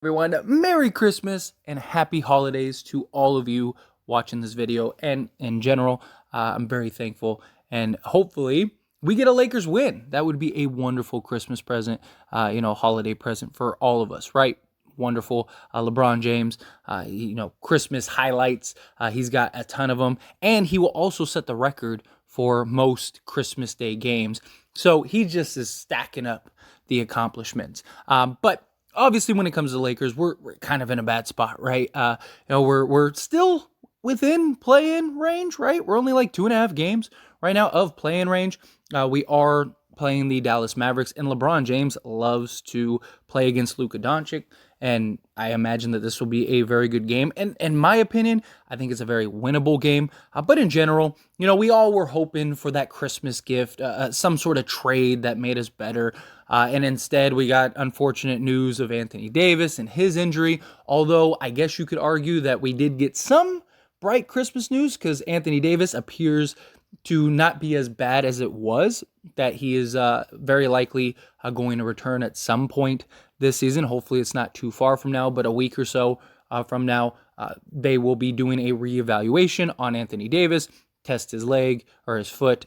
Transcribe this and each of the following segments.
Everyone, Merry Christmas and Happy Holidays to all of you watching this video. And in general, I'm very thankful. And hopefully we get a Lakers win. That would be a wonderful Christmas present, holiday present for all of us, right? Wonderful. LeBron James, Christmas highlights. He's got a ton of them. And he will also set the record for most Christmas Day games. So he just is stacking up the accomplishments. But obviously, when it comes to the Lakers, we're kind of in a bad spot, right? We're still within play-in range, right? We're only like 2.5 games right now of play-in range. We are playing the Dallas Mavericks, and LeBron James loves to play against Luka Doncic, and I imagine that this will be a very good game. And in my opinion, I think it's a very winnable game. But in general, we all were hoping for that Christmas gift, some sort of trade that made us better. And instead, we got unfortunate news of Anthony Davis and his injury. Although I guess you could argue that we did get some bright Christmas news because Anthony Davis appears to not be as bad as it was, that he is very likely going to return at some point this season. Hopefully it's not too far from now, but a week or so from now, they will be doing a reevaluation on Anthony Davis, test his leg or his foot,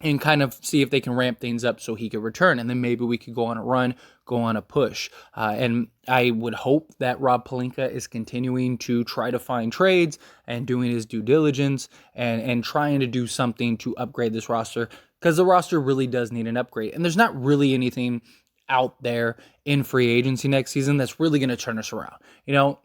and kind of see if they can ramp things up so he could return. And then maybe we could go on a run, go on a push. And I would hope that Rob Pelinka is continuing to try to find trades and doing his due diligence and trying to do something to upgrade this roster, because the roster really does need an upgrade. And there's not really anything out there in free agency next season that's really going to turn us around.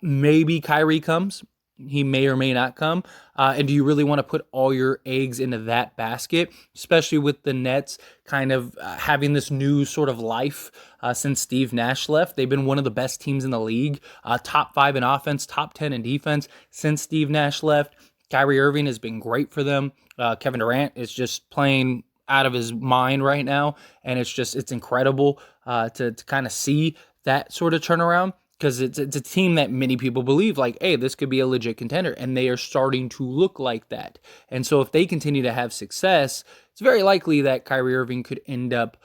Maybe Kyrie comes. He may or may not come. And do you really want to put all your eggs into that basket, especially with the Nets kind of having this new sort of life since Steve Nash left? They've been one of the best teams in the league, top 5 in offense, top 10 in defense since Steve Nash left. Kyrie Irving has been great for them. Kevin Durant is just playing out of his mind right now, and it's incredible to kind of see that sort of turnaround. Because it's a team that many people believe, like, hey, this could be a legit contender, and they are starting to look like that. And so if they continue to have success, it's very likely that Kyrie Irving could end up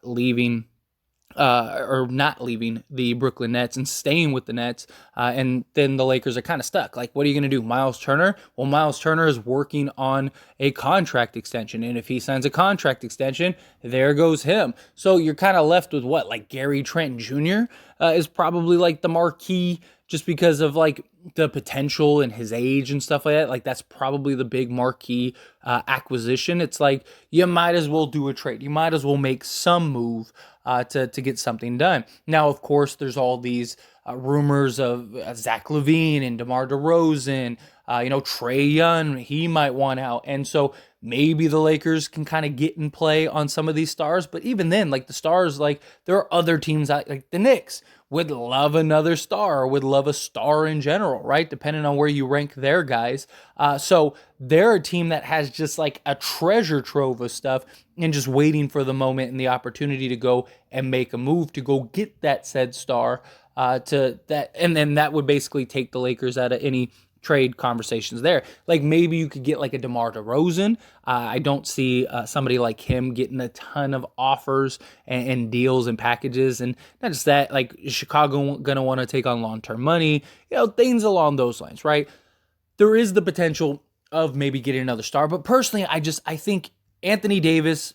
leaving or not leaving the Brooklyn Nets and staying with the Nets. And then the Lakers are kind of stuck. Like, what are you going to do? Miles Turner? Well, Miles Turner is working on a contract extension. And if he signs a contract extension, there goes him. So you're kind of left with what? Like Gary Trent Jr. Is probably like the marquee, just because of like the potential and his age and stuff like that. Like, that's probably the big marquee acquisition. It's like, you might as well do a trade. You might as well make some move to get something done. Now, of course, there's all these rumors of Zach LaVine and DeMar DeRozan, Trae Young, he might want out. And so maybe the Lakers can kind of get in play on some of these stars. But even then, like the stars, like there are other teams like the Knicks would love another star, or would love a star in general, right? Depending on where you rank their guys. So they're a team that has just like a treasure trove of stuff and just waiting for the moment and the opportunity to go and make a move to go get that said star to that. And then that would basically take the Lakers out of any trade conversations there. Like, maybe you could get like a DeMar DeRozan. I don't see somebody like him getting a ton of offers and deals and packages. And not just that, like, is Chicago going to want to take on long-term money? Things along those lines, right? There is the potential of maybe getting another star. But personally, I think Anthony Davis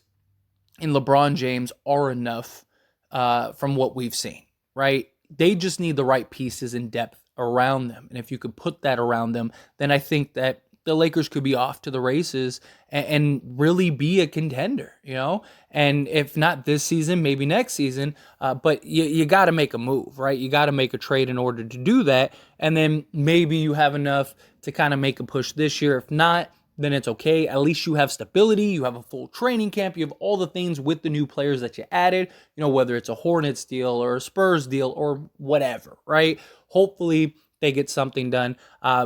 and LeBron James are enough from what we've seen, right? They just need the right pieces and depth around them. And if you could put that around them, then I think that the Lakers could be off to the races and really be a contender, And if not this season, maybe next season. But you got to make a move, right? You got to make a trade in order to do that. And then maybe you have enough to kind of make a push this year. If not, then it's okay. At least you have stability. You have a full training camp. You have all the things with the new players that you added, whether it's a Hornets deal or a Spurs deal or whatever, right? Hopefully they get something done.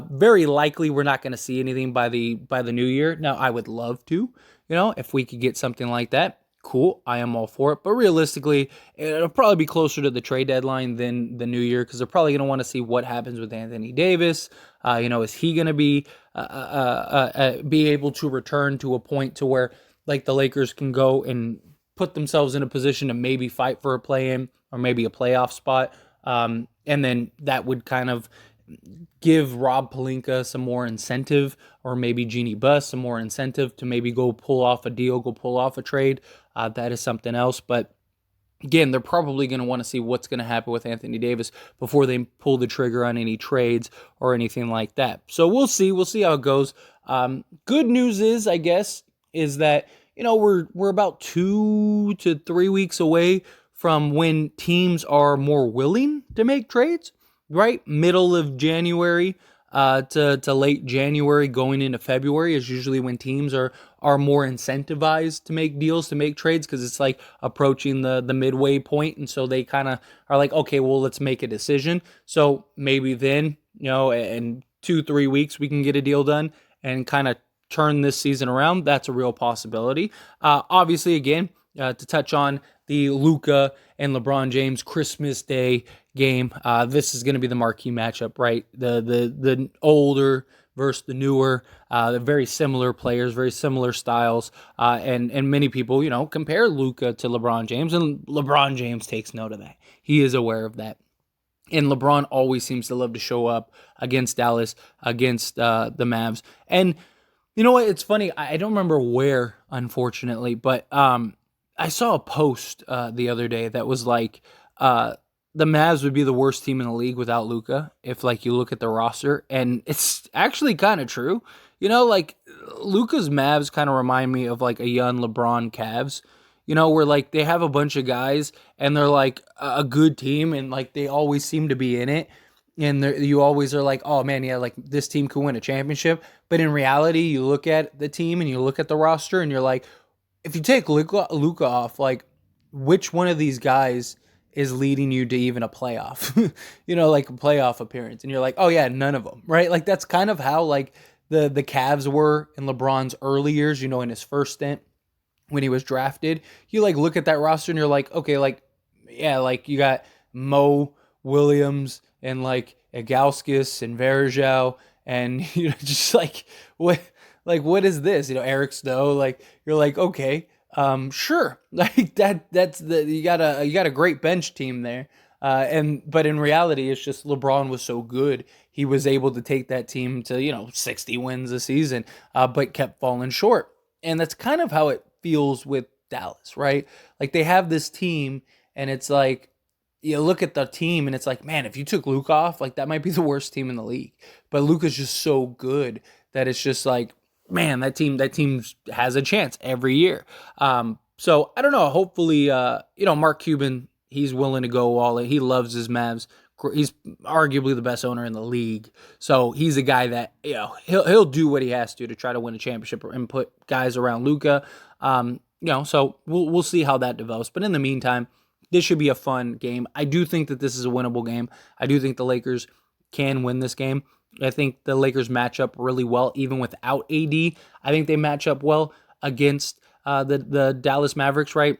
Very likely we're not going to see anything by the new year. Now, I would love to, if we could get something like that. Cool, I am all for it. But realistically, it'll probably be closer to the trade deadline than the new year, because they're probably going to want to see what happens with Anthony Davis. Is he going to be able to return to a point to where like the Lakers can go and put themselves in a position to maybe fight for a play-in or maybe a playoff spot. And then that would kind of give Rob Pelinka some more incentive, or maybe Jeannie Buss some more incentive to maybe go pull off a deal, go pull off a trade. That is something else. But again, they're probably going to want to see what's going to happen with Anthony Davis before they pull the trigger on any trades or anything like that. So we'll see. We'll see how it goes. Good news is, I guess, is that we're about 2 to 3 weeks away from when teams are more willing to make trades. Right, middle of January to late January, going into February is usually when teams are more incentivized to make deals, to make trades, because it's like approaching the midway point, and so they kind of are like, okay, well, let's make a decision. So maybe then, in 2-3 weeks we can get a deal done and kind of turn this season around. That's a real possibility. Obviously, again, to touch on the Luka and LeBron James Christmas Day game, this is going to be the marquee matchup, right? The older versus the newer, they're very similar players, very similar styles, and many people, compare Luka to LeBron James, and LeBron James takes note of that. He is aware of that. And LeBron always seems to love to show up against Dallas, against the Mavs. And you know what? It's funny. I don't remember where, unfortunately, but I saw a post the other day that was like, the Mavs would be the worst team in the league without Luka, if like you look at the roster, and it's actually kind of true. Like Luka's Mavs kind of remind me of like a young LeBron Cavs. Where like they have a bunch of guys and they're like a good team, and like they always seem to be in it. And you always are like, oh man, yeah, like this team could win a championship. But in reality, you look at the team and you look at the roster and you're like, if you take Luka off, like which one of these guys is leading you to even a playoff, like a playoff appearance? And you're like, oh yeah, none of them, right? Like that's kind of how like the Cavs were in LeBron's early years, in his first stint when he was drafted. You like look at that roster and you're like, okay, like, yeah, like you got Mo Williams and like Egauskas and Varejao, and just like what is this? Eric Snow, like you're like, okay, sure, like that's you got a great bench team there. But in reality, it's just LeBron was so good, he was able to take that team to 60 wins a season, but kept falling short. And that's kind of how it feels with Dallas, right? Like they have this team, and it's like you look at the team, and it's like, man, if you took Luka off, like that might be the worst team in the league. But Luka's just so good that it's just like, man, that team has a chance every year. So I don't know. Hopefully, Mark Cuban, he's willing to go all in. He loves his Mavs. He's arguably the best owner in the league. So he's a guy that he'll do what he has to try to win a championship and put guys around Luka. So we'll see how that develops. But in the meantime, this should be a fun game. I do think that this is a winnable game. I do think the Lakers can win this game. I think the Lakers match up really well, even without AD. I think they match up well against the Dallas Mavericks, right?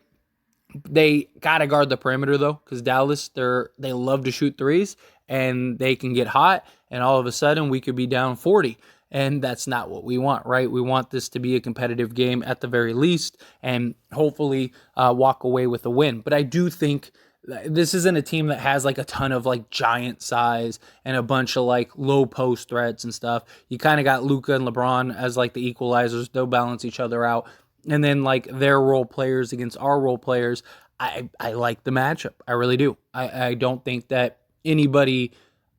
They got to guard the perimeter, though, because Dallas, they love to shoot threes, and they can get hot, and all of a sudden we could be down 40. And that's not what we want, right? We want this to be a competitive game at the very least, and hopefully walk away with a win. But I do think this isn't a team that has like a ton of like giant size and a bunch of like low post threats and stuff. You kind of got Luka and LeBron as like the equalizers. They'll balance each other out. And then like their role players against our role players. I like the matchup. I really do. I don't think that I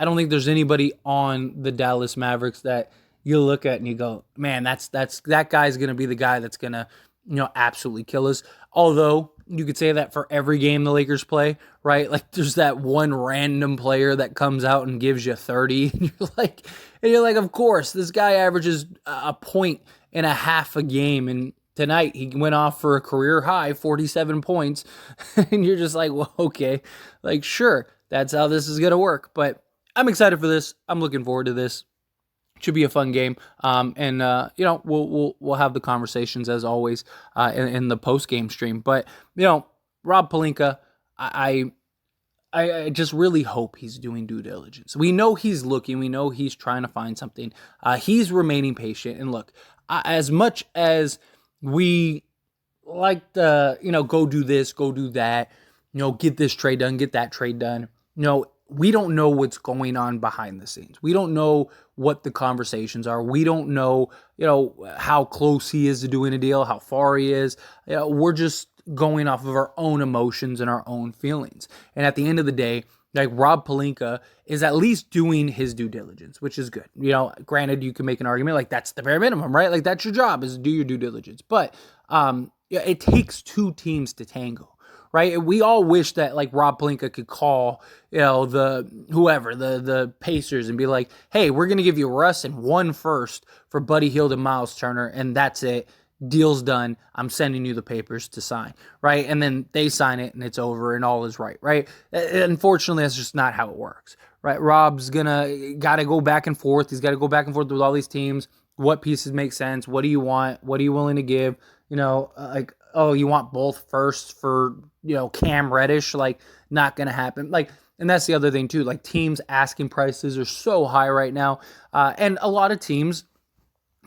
don't think there's anybody on the Dallas Mavericks that you look at and you go, man, that guy's going to be the guy that's going to, absolutely kill us. Although you could say that for every game the Lakers play, right? Like there's that one random player that comes out and gives you 30. And you're like, of course, this guy averages a point and a half a game. And tonight he went off for a career high 47 points. And you're just like, well, okay, like, sure, that's how this is going to work. But I'm excited for this. I'm looking forward to this. Should be a fun game, and we'll have the conversations as always in the post game stream. But Rob Pelinka, I just really hope he's doing due diligence. We know he's looking. We know he's trying to find something. He's remaining patient. And look, as much as we like to go do this, go do that, get this trade done, get that trade done. we don't know what's going on behind the scenes. We don't know what the conversations are. We don't know, how close he is to doing a deal, how far he is. We're just going off of our own emotions and our own feelings. And at the end of the day, like Rob Pelinka is at least doing his due diligence, which is good. Granted, you can make an argument like that's the bare minimum, right? Like that's your job, is to do your due diligence. But it takes two teams to tango. Right, we all wish that like Rob Pelinka could call, the Pacers and be like, "Hey, we're gonna give you Russ and 1 first for Buddy Hield and Miles Turner, and that's it. Deal's done. I'm sending you the papers to sign." Right, and then they sign it and it's over and all is right. Right, unfortunately, that's just not how it works. Right, Rob's gotta go back and forth. He's got to go back and forth with all these teams. What pieces make sense? What do you want? What are you willing to give? Oh, you want both first for, Cam Reddish? Like, not going to happen. Like, and that's the other thing too. Like, teams asking prices are so high right now. And a lot of teams,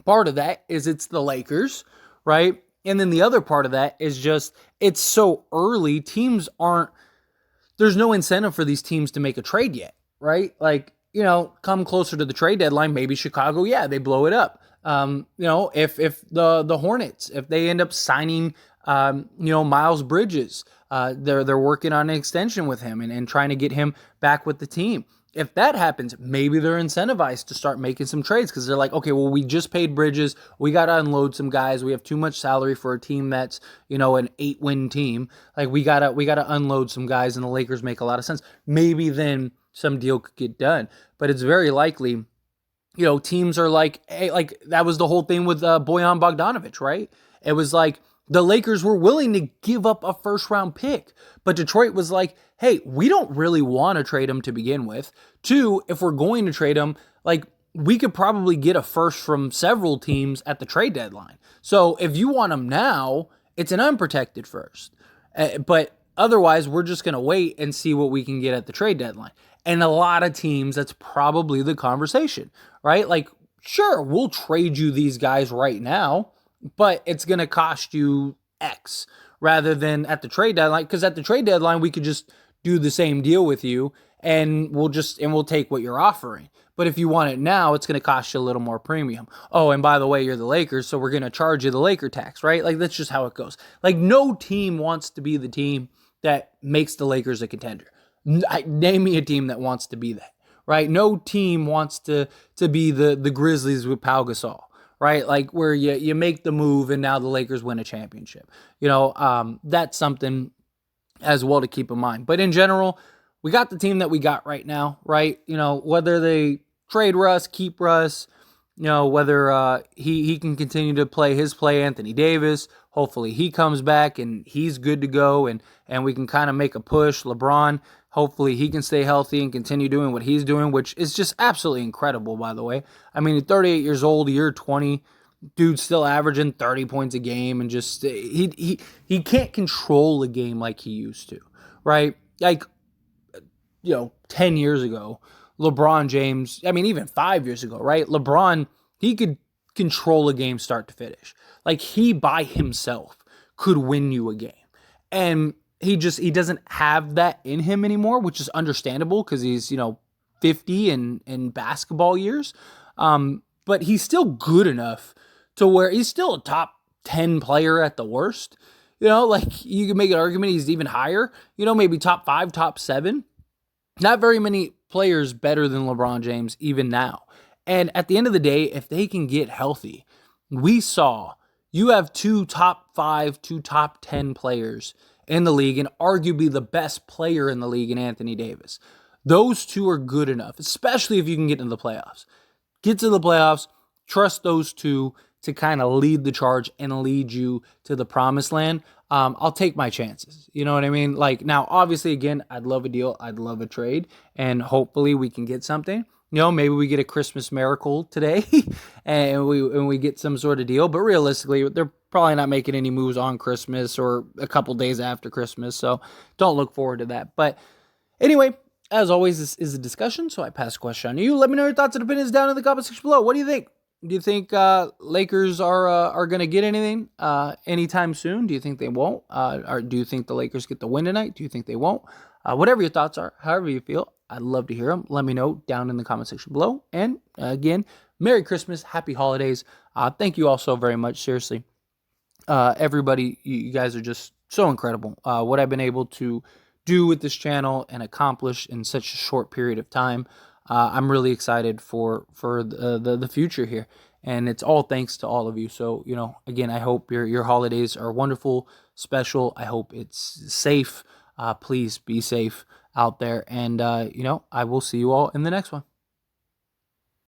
part of that is it's the Lakers, right? And then the other part of that is just, it's so early. There's no incentive for these teams to make a trade yet, right? Like, come closer to the trade deadline, maybe Chicago, they blow it up. If the Hornets, if they end up signing, Miles Bridges, they're working on an extension with him and trying to get him back with the team. If that happens, maybe they're incentivized to start making some trades because they're like, okay, well, we just paid Bridges. We got to unload some guys. We have too much salary for a team that's, an 8-win team. Like we gotta unload some guys, and the Lakers make a lot of sense. Maybe then some deal could get done, but it's very likely, teams are like, hey, like that was the whole thing with Bojan Bogdanovic, right? It was like the Lakers were willing to give up a first-round pick, but Detroit was like, hey, we don't really want to trade him to begin with. 2, if we're going to trade him, like we could probably get a first from several teams at the trade deadline. So if you want him now, it's an unprotected first. But otherwise, we're just going to wait and see what we can get at the trade deadline. And a lot of teams, that's probably the conversation, right? Like, sure, we'll trade you these guys right now, but it's going to cost you X rather than at the trade deadline. Because at the trade deadline, we could just do the same deal with you and we'll take what you're offering. But if you want it now, it's going to cost you a little more premium. Oh, and by the way, you're the Lakers, so we're going to charge you the Laker tax, right? Like, that's just how it goes. Like, no team wants to be the team that makes the Lakers a contender. Name me a team that wants to be that, right? No team wants to be the Grizzlies with Pau Gasol, right? Like where you make the move and now the Lakers win a championship. That's something as well to keep in mind. But in general, we got the team that we got right now, right? Whether they trade Russ, keep Russ, whether he can continue to play his play, Anthony Davis. Hopefully he comes back and he's good to go and we can kind of make a push. LeBron, hopefully he can stay healthy and continue doing what he's doing, which is just absolutely incredible, by the way. I mean, at 38 years old, year 20, dude's still averaging 30 points a game and just he can't control a game like he used to, right? Like, 10 years ago, LeBron James, I mean, even 5 years ago, right? LeBron, he could control a game start to finish. Like, he by himself could win you a game. And he doesn't have that in him anymore, which is understandable because he's, 50 in basketball years. But he's still good enough to where he's still a top 10 player at the worst. Like, you can make an argument he's even higher, maybe top 5, top 7. Not very many players better than LeBron James even now. And at the end of the day, if they can get healthy, we saw you have 2 top 5, 2 top 10 players in the league and arguably the best player in the league in Anthony Davis. Those 2 are good enough, especially if you can get into the playoffs. Get to the playoffs, trust those 2 to kind of lead the charge and lead you to the promised land. I'll take my chances. You know what I mean? Like, now, obviously, again, I'd love a deal. I'd love a trade. And hopefully we can get something. Maybe we get a Christmas miracle today and we get some sort of deal. But realistically, they're probably not making any moves on Christmas or a couple days after Christmas. So don't look forward to that. But anyway, as always, this is a discussion. So I pass the question on to you. Let me know your thoughts and opinions down in the comment section below. What do you think? Do you think Lakers are going to get anything anytime soon? Do you think they won't? Or do you think the Lakers get the win tonight? Do you think they won't? Whatever your thoughts are, however you feel, I'd love to hear them. Let me know down in the comment section below. And again, Merry Christmas, Happy Holidays. Thank you all so very much. Seriously, everybody, you guys are just so incredible. What I've been able to do with this channel and accomplish in such a short period of time. I'm really excited for the future here, and it's all thanks to all of you. So, again, I hope your holidays are wonderful, special. I hope it's safe. Please be safe out there, and I will see you all in the next one.